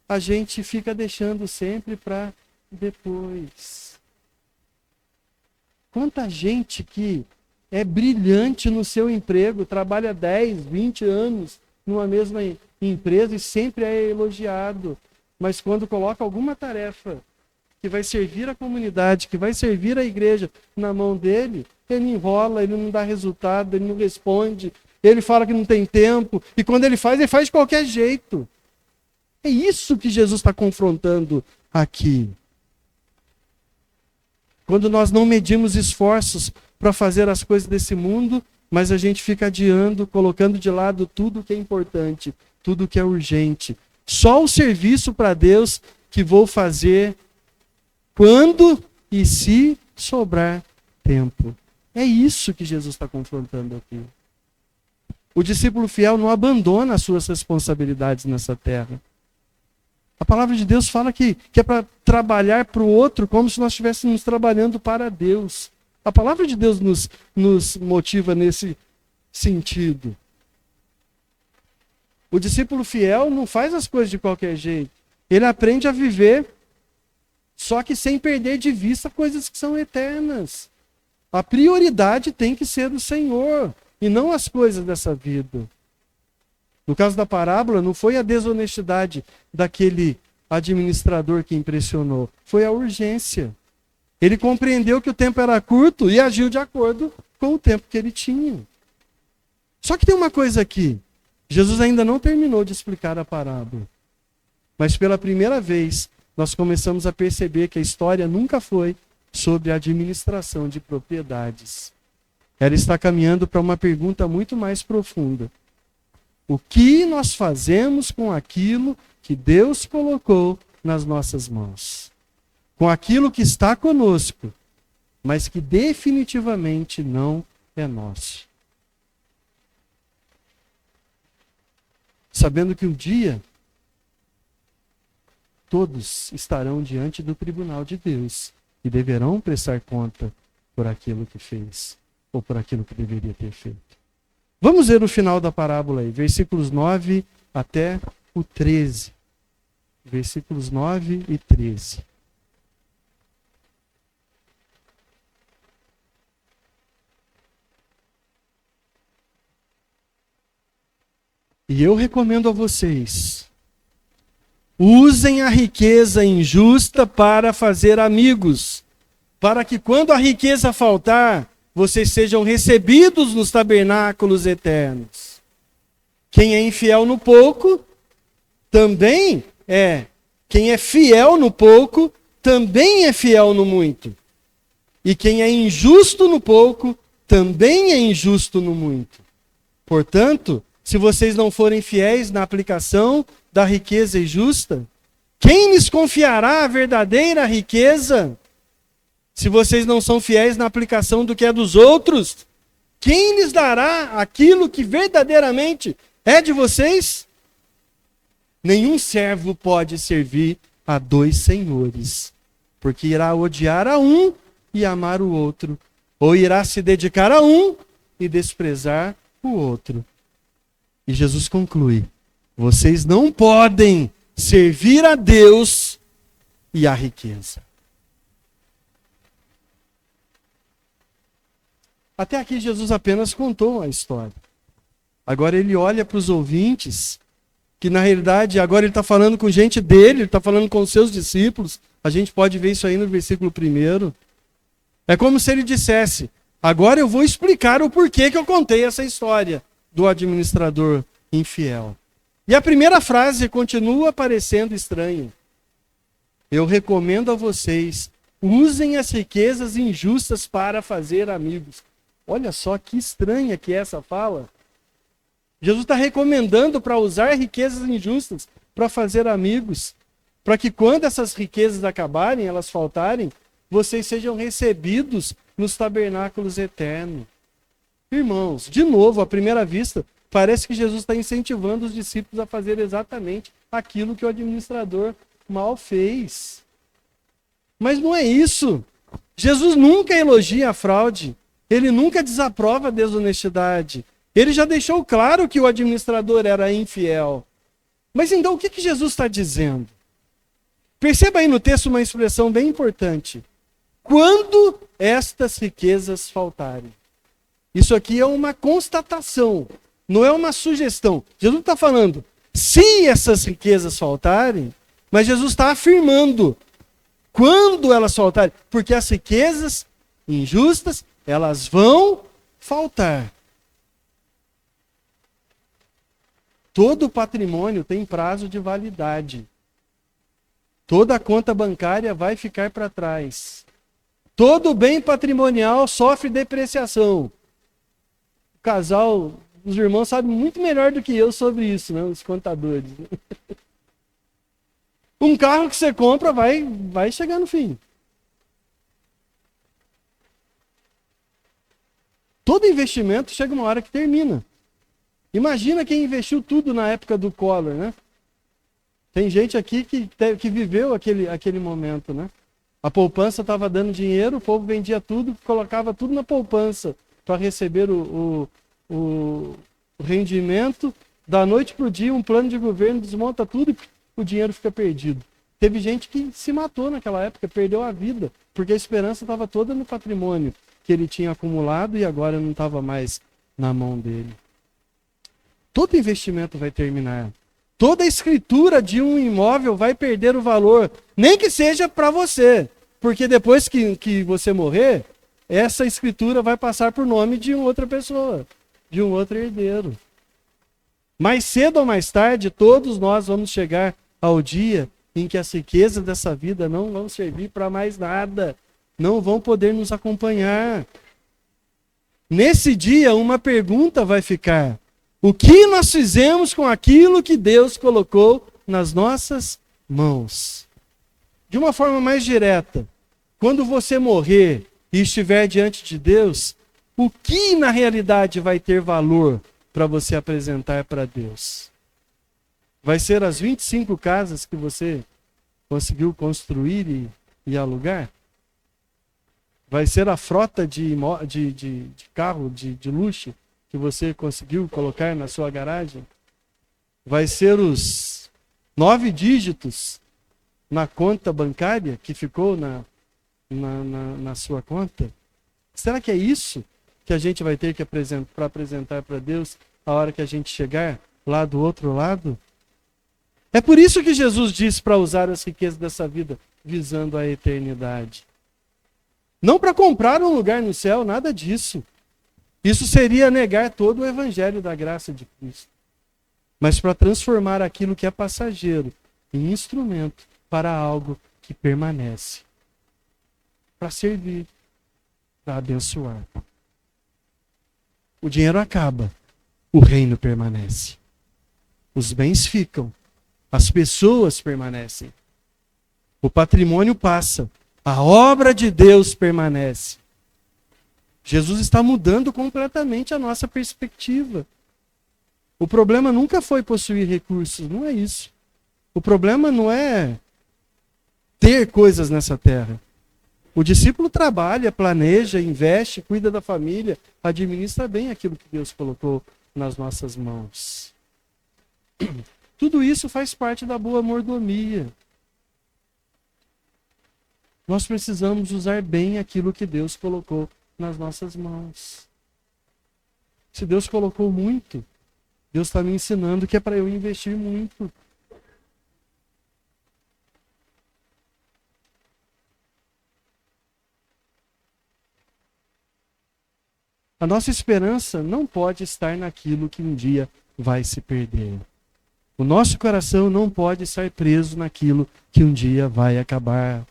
a gente fica deixando sempre para depois. Quanta gente que é brilhante no seu emprego, trabalha 10, 20 anos numa mesma empresa e sempre é elogiado. Mas quando coloca alguma tarefa que vai servir a comunidade, que vai servir a igreja na mão dele, ele enrola, ele não dá resultado, ele não responde, ele fala que não tem tempo, e quando ele faz de qualquer jeito. É isso que Jesus está confrontando aqui. Quando nós não medimos esforços para fazer as coisas desse mundo, mas a gente fica adiando, colocando de lado tudo que é importante, tudo que é urgente. Só o serviço para Deus que vou fazer quando e se sobrar tempo. É isso que Jesus está confrontando aqui. O discípulo fiel não abandona as suas responsabilidades nessa terra. A palavra de Deus fala que é para trabalhar para o outro como se nós estivéssemos trabalhando para Deus. A palavra de Deus nos motiva nesse sentido. O discípulo fiel não faz as coisas de qualquer jeito. Ele aprende a viver, só que sem perder de vista coisas que são eternas. A prioridade tem que ser o Senhor e não as coisas dessa vida. No caso da parábola, não foi a desonestidade daquele administrador que impressionou, foi a urgência. Ele compreendeu que o tempo era curto e agiu de acordo com o tempo que ele tinha. Só que tem uma coisa aqui. Jesus ainda não terminou de explicar a parábola. Mas pela primeira vez, nós começamos a perceber que a história nunca foi sobre a administração de propriedades. Ela está caminhando para uma pergunta muito mais profunda. O que nós fazemos com aquilo que Deus colocou nas nossas mãos? Com aquilo que está conosco, mas que definitivamente não é nosso. Sabendo que um dia todos estarão diante do tribunal de Deus e deverão prestar conta por aquilo que fez ou por aquilo que deveria ter feito. Vamos ver o final da parábola aí, versículos 9 até o 13. Versículos 9 e 13. E eu recomendo a vocês, usem a riqueza injusta para fazer amigos, para que quando a riqueza faltar, vocês sejam recebidos nos tabernáculos eternos. Quem é infiel no pouco, também é. Quem é fiel no pouco, também é fiel no muito. E quem é injusto no pouco, também é injusto no muito. Portanto, se vocês não forem fiéis na aplicação da riqueza injusta, quem lhes confiará a verdadeira riqueza? Se vocês não são fiéis na aplicação do que é dos outros, quem lhes dará aquilo que verdadeiramente é de vocês? Nenhum servo pode servir a dois senhores, porque irá odiar a um e amar o outro, ou irá se dedicar a um e desprezar o outro. E Jesus conclui: vocês não podem servir a Deus e a riqueza. Até aqui Jesus apenas contou a história. Agora ele olha para os ouvintes, que na realidade agora ele está falando com gente dele, ele está falando com os seus discípulos. A gente pode ver isso aí no versículo 1. É como se ele dissesse: agora eu vou explicar o porquê que eu contei essa história do administrador infiel. E a primeira frase continua parecendo estranha. Eu recomendo a vocês, usem as riquezas injustas para fazer amigos. Olha só que estranha que é essa fala. Jesus está recomendando para usar riquezas injustas para fazer amigos, para que quando essas riquezas acabarem, elas faltarem, vocês sejam recebidos nos tabernáculos eternos. Irmãos, de novo, à primeira vista, parece que Jesus está incentivando os discípulos a fazer exatamente aquilo que o administrador mal fez. Mas não é isso. Jesus nunca elogia a fraude. Ele nunca desaprova a desonestidade. Ele já deixou claro que o administrador era infiel. Mas então o que Jesus está dizendo? Perceba aí no texto uma expressão bem importante. Quando estas riquezas faltarem. Isso aqui é uma constatação, não é uma sugestão. Jesus está falando, se essas riquezas faltarem, mas Jesus está afirmando, quando elas faltarem, porque as riquezas injustas, elas vão faltar. Todo patrimônio tem prazo de validade. Toda conta bancária vai ficar para trás. Todo bem patrimonial sofre depreciação. O casal, os irmãos sabem muito melhor do que eu sobre isso, né? Os contadores. Um carro que você compra vai chegar no fim. Todo investimento chega uma hora que termina. Imagina quem investiu tudo na época do Collor, né? Tem gente aqui que viveu aquele momento, né? A poupança estava dando dinheiro, o povo vendia tudo, colocava tudo na poupança para receber o rendimento. Da noite para o dia, um plano de governo desmonta tudo e o dinheiro fica perdido. Teve gente que se matou naquela época, perdeu a vida, porque a esperança estava toda no patrimônio que ele tinha acumulado e agora não estava mais na mão dele. Todo investimento vai terminar. Toda escritura de um imóvel vai perder o valor, nem que seja para você, porque depois que você morrer, essa escritura vai passar por nome de outra pessoa, de um outro herdeiro. Mais cedo ou mais tarde, todos nós vamos chegar ao dia em que as riquezas dessa vida não vão servir para mais nada, não vão poder nos acompanhar. Nesse dia, uma pergunta vai ficar: o que nós fizemos com aquilo que Deus colocou nas nossas mãos? De uma forma mais direta, quando você morrer e estiver diante de Deus, o que na realidade vai ter valor para você apresentar para Deus? Vai ser as 25 casas que você conseguiu construir e alugar? Vai ser a frota de carro de luxo que você conseguiu colocar na sua garagem? Vai ser os 9 dígitos na conta bancária que ficou na sua conta? Será que é isso que a gente vai ter que apresentar para Deus a hora que a gente chegar lá do outro lado? É por isso que Jesus disse para usar as riquezas dessa vida visando a eternidade. Não para comprar um lugar no céu, nada disso. Isso seria negar todo o evangelho da graça de Cristo. Mas para transformar aquilo que é passageiro em instrumento para algo que permanece. Para servir, para abençoar. O dinheiro acaba, o reino permanece. Os bens ficam, as pessoas permanecem. O patrimônio passa, a obra de Deus permanece. Jesus está mudando completamente a nossa perspectiva. O problema nunca foi possuir recursos, não é isso. O problema não é ter coisas nessa terra. O discípulo trabalha, planeja, investe, cuida da família, administra bem aquilo que Deus colocou nas nossas mãos. Tudo isso faz parte da boa mordomia. Nós precisamos usar bem aquilo que Deus colocou nas nossas mãos. Se Deus colocou muito, Deus está me ensinando que é para eu investir muito. A nossa esperança não pode estar naquilo que um dia vai se perder. O nosso coração não pode estar preso naquilo que um dia vai acabar.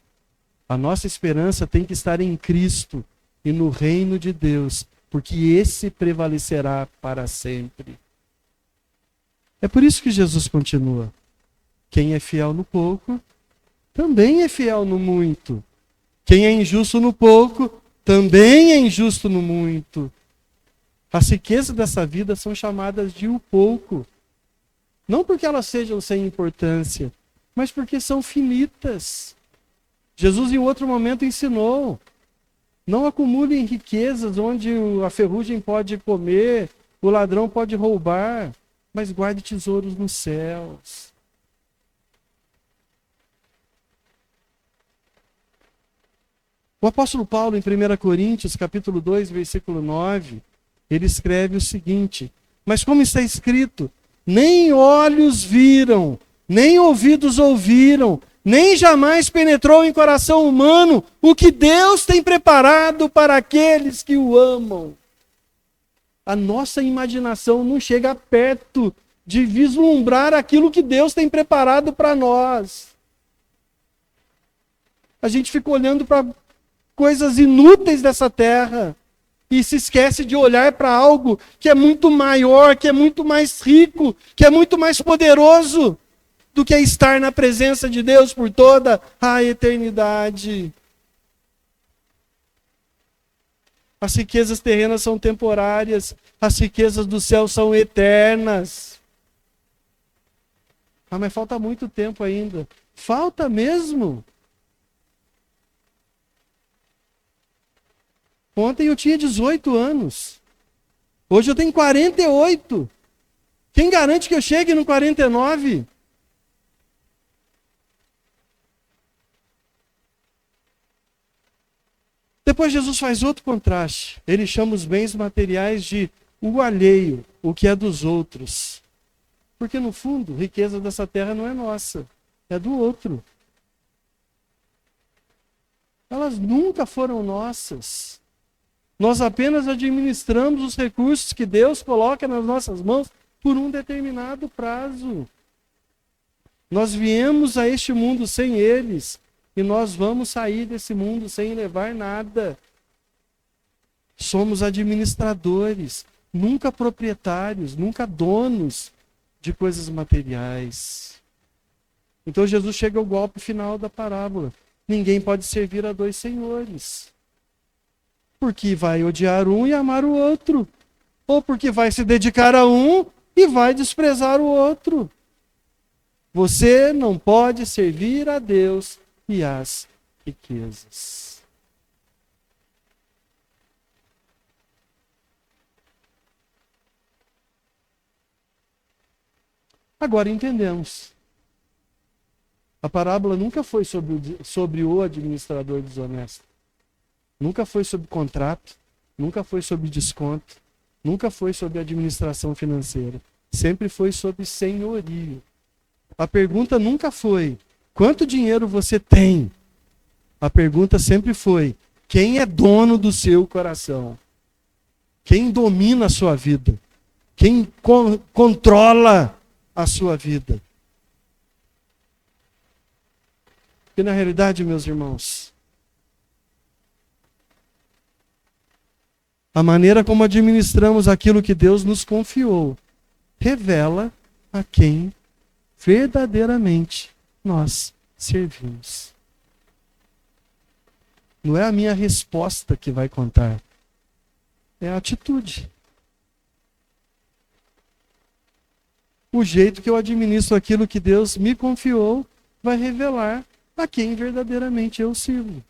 A nossa esperança tem que estar em Cristo e no reino de Deus, porque esse prevalecerá para sempre. É por isso que Jesus continua. Quem é fiel no pouco, também é fiel no muito. Quem é injusto no pouco, também é injusto no muito. As riquezas dessa vida são chamadas de o pouco. Não porque elas sejam sem importância, mas porque são finitas. Jesus em outro momento ensinou: não acumulem riquezas onde a ferrugem pode comer, o ladrão pode roubar, mas guarde tesouros nos céus. O apóstolo Paulo, em 1 Coríntios, capítulo 2, versículo 9, ele escreve o seguinte: mas como está escrito, nem olhos viram, nem ouvidos ouviram, nem jamais penetrou em coração humano o que Deus tem preparado para aqueles que o amam. A nossa imaginação não chega perto de vislumbrar aquilo que Deus tem preparado para nós. A gente fica olhando para coisas inúteis dessa terra e se esquece de olhar para algo que é muito maior, que é muito mais rico, que é muito mais poderoso do que estar na presença de Deus por toda a eternidade. As riquezas terrenas são temporárias, as riquezas do céu são eternas. Ah, mas falta muito tempo ainda. Falta mesmo. Ontem eu tinha 18 anos. Hoje eu tenho 48. Quem garante que eu chegue no 49? Depois Jesus faz outro contraste. Ele chama os bens materiais de o alheio, o que é dos outros. Porque no fundo, a riqueza dessa terra não é nossa, é do outro. Elas nunca foram nossas. Nós apenas administramos os recursos que Deus coloca nas nossas mãos por um determinado prazo. Nós viemos a este mundo sem eles e nós vamos sair desse mundo sem levar nada. Somos administradores, nunca proprietários, nunca donos de coisas materiais. Então Jesus chega ao golpe final da parábola. Ninguém pode servir a dois senhores. Porque vai odiar um e amar o outro. Ou porque vai se dedicar a um e vai desprezar o outro. Você não pode servir a Deus e às riquezas. Agora entendemos. A parábola nunca foi sobre o administrador desonesto. Nunca foi sobre contrato, nunca foi sobre desconto, nunca foi sobre administração financeira. Sempre foi sobre senhorio. A pergunta nunca foi: quanto dinheiro você tem? A pergunta sempre foi: quem é dono do seu coração? Quem domina a sua vida? Quem controla a sua vida? Porque na realidade, meus irmãos, a maneira como administramos aquilo que Deus nos confiou revela a quem verdadeiramente nós servimos. Não é a minha resposta que vai contar, é a atitude. O jeito que eu administro aquilo que Deus me confiou vai revelar a quem verdadeiramente eu sirvo.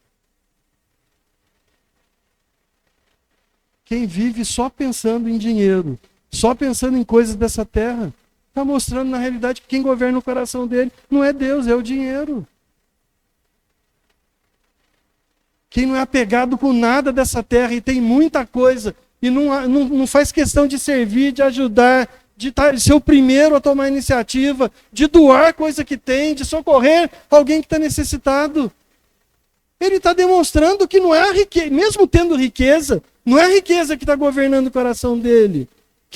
Quem vive só pensando em dinheiro, só pensando em coisas dessa terra, está mostrando na realidade que quem governa o coração dele não é Deus, é o dinheiro. Quem não é apegado com nada dessa terra e tem muita coisa e não faz questão de servir, de ajudar, de ser o primeiro a tomar iniciativa, de doar coisa que tem, de socorrer alguém que está necessitado. Ele está demonstrando que não é a riqueza, mesmo tendo riqueza, não é a riqueza que está governando o coração dele.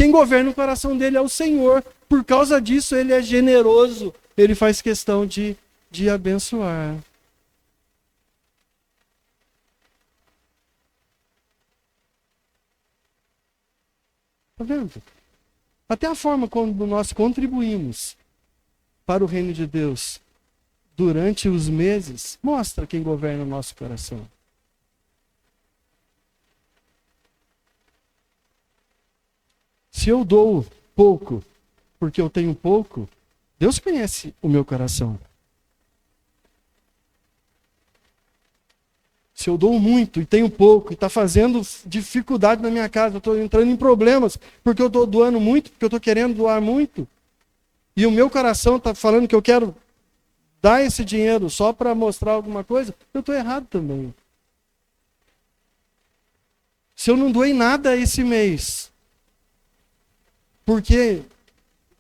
Quem governa o coração dele é o Senhor. Por causa disso, ele é generoso. Ele faz questão de abençoar. Está vendo? Até a forma como nós contribuímos para o reino de Deus durante os meses mostra quem governa o nosso coração. Se eu dou pouco porque eu tenho pouco, Deus conhece o meu coração. Se eu dou muito e tenho pouco, e está fazendo dificuldade na minha casa, eu estou entrando em problemas, porque eu estou doando muito, porque eu estou querendo doar muito, e o meu coração está falando que eu quero dar esse dinheiro só para mostrar alguma coisa, eu estou errado também. Se eu não doei nada esse mês, porque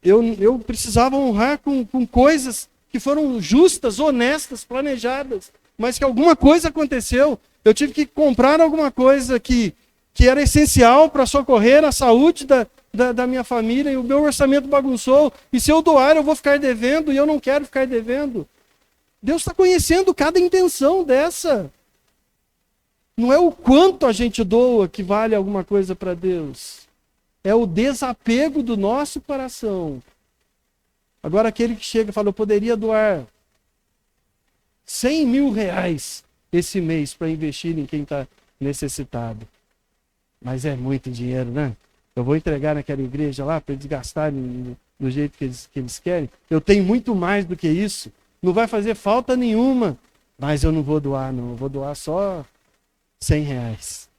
eu precisava honrar com coisas que foram justas, honestas, planejadas, mas que alguma coisa aconteceu, eu tive que comprar alguma coisa que era essencial para socorrer a saúde da minha família, e o meu orçamento bagunçou, e se eu doar eu vou ficar devendo, e eu não quero ficar devendo. Deus está conhecendo cada intenção dessa. Não é o quanto a gente doa que vale alguma coisa para Deus. É o desapego do nosso coração. Agora aquele que chega e fala, eu poderia doar 100 mil reais esse mês para investir em quem está necessitado. Mas é muito dinheiro, né? Eu vou entregar naquela igreja lá para eles gastarem do jeito que eles querem. Eu tenho muito mais do que isso. Não vai fazer falta nenhuma. Mas eu não vou doar, não. Eu vou doar só 100 reais.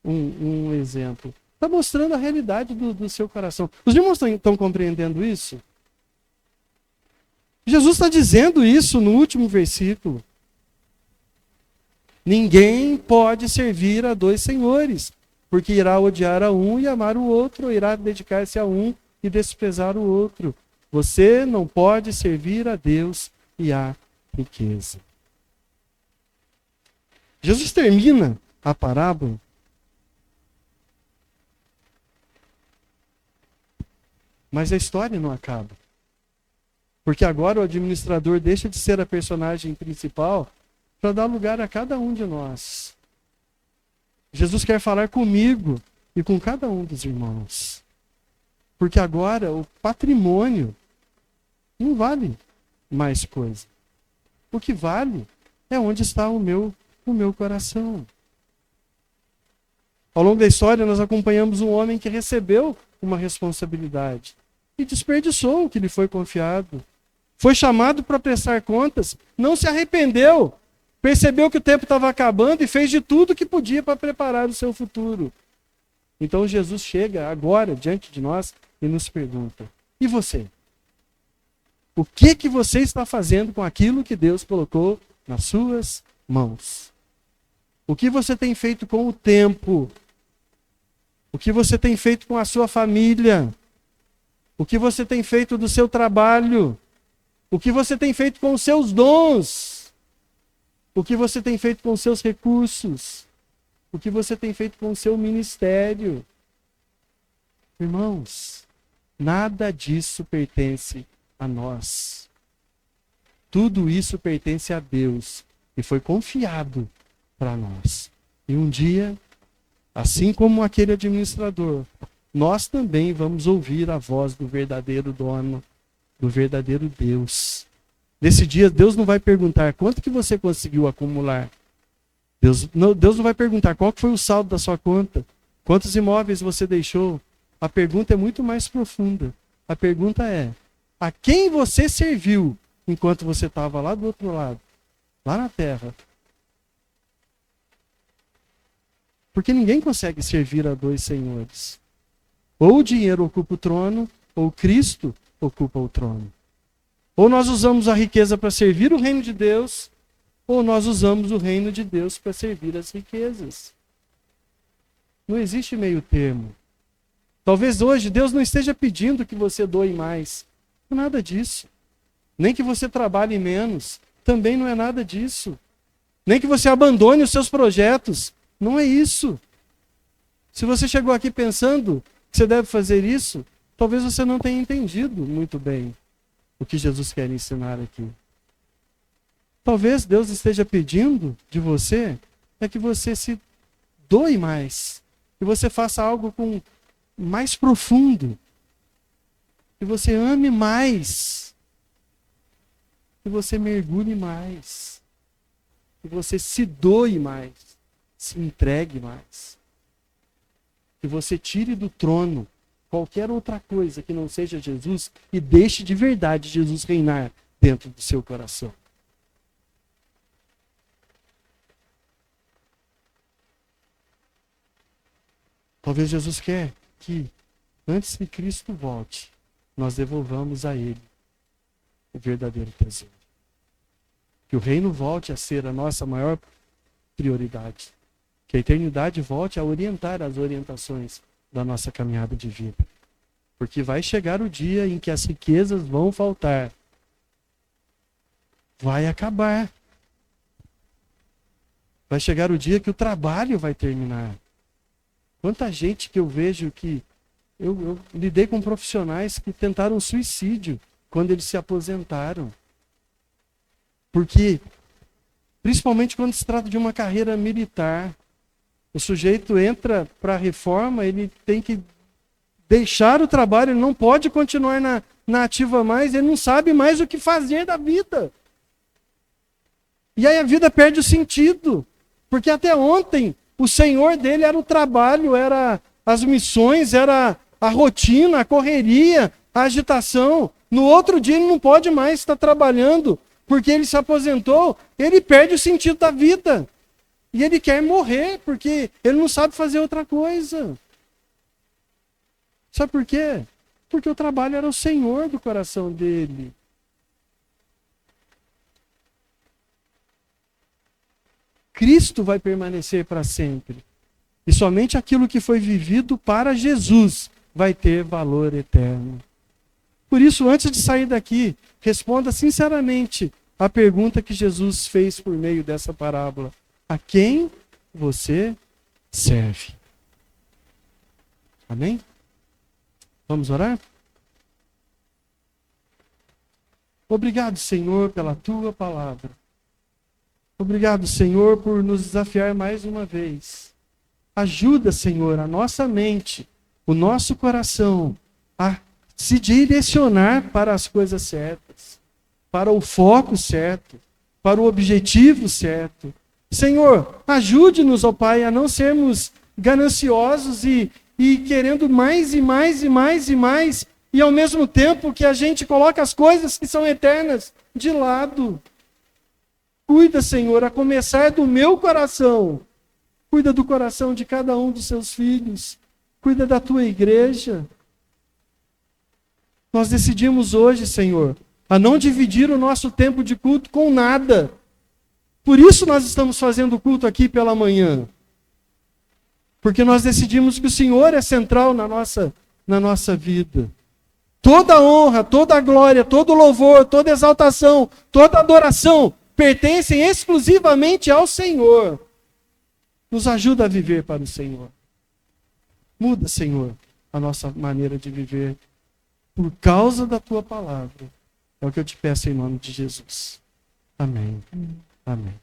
Um exemplo. Está mostrando a realidade do seu coração. Os irmãos estão compreendendo isso? Jesus está dizendo isso no último versículo. Ninguém pode servir a dois senhores, porque irá odiar a um e amar o outro, ou irá dedicar-se a um e desprezar o outro. Você não pode servir a Deus e à riqueza. Jesus termina a parábola mas a história não acaba. Porque agora o administrador deixa de ser a personagem principal para dar lugar a cada um de nós. Jesus quer falar comigo e com cada um dos irmãos. Porque agora o patrimônio não vale mais coisa. O que vale é onde está o meu coração. Ao longo da história, nós acompanhamos um homem que recebeu uma responsabilidade e desperdiçou o que lhe foi confiado. Foi chamado para prestar contas, não se arrependeu, percebeu que o tempo estava acabando e fez de tudo que podia para preparar o seu futuro. Então Jesus chega agora diante de nós e nos pergunta: e você? O que você está fazendo com aquilo que Deus colocou nas suas mãos? O que você tem feito com o tempo? O que você tem feito com a sua família? O que você tem feito do seu trabalho? O que você tem feito com os seus dons? O que você tem feito com os seus recursos? O que você tem feito com o seu ministério? Irmãos, nada disso pertence a nós. Tudo isso pertence a Deus e foi confiado para nós. E um dia, assim como aquele administrador, nós também vamos ouvir a voz do verdadeiro dono, do verdadeiro Deus. Nesse dia, Deus não vai perguntar quanto que você conseguiu acumular. Deus não vai perguntar qual que foi o saldo da sua conta, quantos imóveis você deixou. A pergunta é muito mais profunda. A pergunta é: a quem você serviu enquanto você estava lá do outro lado, lá na terra? Porque ninguém consegue servir a dois senhores. Ou o dinheiro ocupa o trono, ou Cristo ocupa o trono. Ou nós usamos a riqueza para servir o reino de Deus, ou nós usamos o reino de Deus para servir as riquezas. Não existe meio termo. Talvez hoje Deus não esteja pedindo que você doe mais. Não é nada disso. Nem que você trabalhe menos. Também não é nada disso. Nem que você abandone os seus projetos. Não é isso. Se você chegou aqui pensando que você deve fazer isso, talvez você não tenha entendido muito bem o que Jesus quer ensinar aqui. Talvez Deus esteja pedindo de você que você se doe mais, que você faça algo com mais profundo, que você ame mais, que você mergulhe mais, que você se doe mais, se entregue mais, que você tire do trono qualquer outra coisa que não seja Jesus e deixe de verdade Jesus reinar dentro do seu coração. Talvez Jesus quer que, antes que Cristo volte, nós devolvamos a Ele o verdadeiro tesouro. Que o reino volte a ser a nossa maior prioridade. Que a eternidade volte a orientar as orientações da nossa caminhada de vida. Porque vai chegar o dia em que as riquezas vão faltar. Vai acabar. Vai chegar o dia que o trabalho vai terminar. Quanta gente que eu vejo que... Eu lidei com profissionais que tentaram suicídio quando eles se aposentaram. Porque, principalmente quando se trata de uma carreira militar, o sujeito entra para a reforma, ele tem que deixar o trabalho, ele não pode continuar na ativa mais, ele não sabe mais o que fazer da vida. E aí a vida perde o sentido. Porque até ontem, o Senhor dele era o trabalho, era as missões, era a rotina, a correria, a agitação. No outro dia ele não pode mais estar trabalhando, porque ele se aposentou, ele perde o sentido da vida. E ele quer morrer, porque ele não sabe fazer outra coisa. Sabe por quê? Porque o trabalho era o Senhor do coração dele. Cristo vai permanecer para sempre. E somente aquilo que foi vivido para Jesus vai ter valor eterno. Por isso, antes de sair daqui, responda sinceramente a pergunta que Jesus fez por meio dessa parábola. A quem você serve? Amém? Vamos orar? Obrigado, Senhor, pela tua palavra. Obrigado, Senhor, por nos desafiar mais uma vez. Ajuda, Senhor, a nossa mente, o nosso coração a se direcionar para as coisas certas, para o foco certo, para o objetivo certo. Senhor, ajude-nos, ó Pai, a não sermos gananciosos e querendo mais e mais e mais e mais, e ao mesmo tempo que a gente coloca as coisas que são eternas de lado. Cuida, Senhor, a começar do meu coração. Cuida do coração de cada um dos seus filhos. Cuida da tua igreja. Nós decidimos hoje, Senhor, a não dividir o nosso tempo de culto com nada. Por isso nós estamos fazendo o culto aqui pela manhã. Porque nós decidimos que o Senhor é central na nossa vida. Toda honra, toda glória, todo louvor, toda exaltação, toda adoração pertencem exclusivamente ao Senhor. Nos ajuda a viver para o Senhor. Muda, Senhor, a nossa maneira de viver por causa da tua palavra. É o que eu te peço em nome de Jesus. Amém. Amém.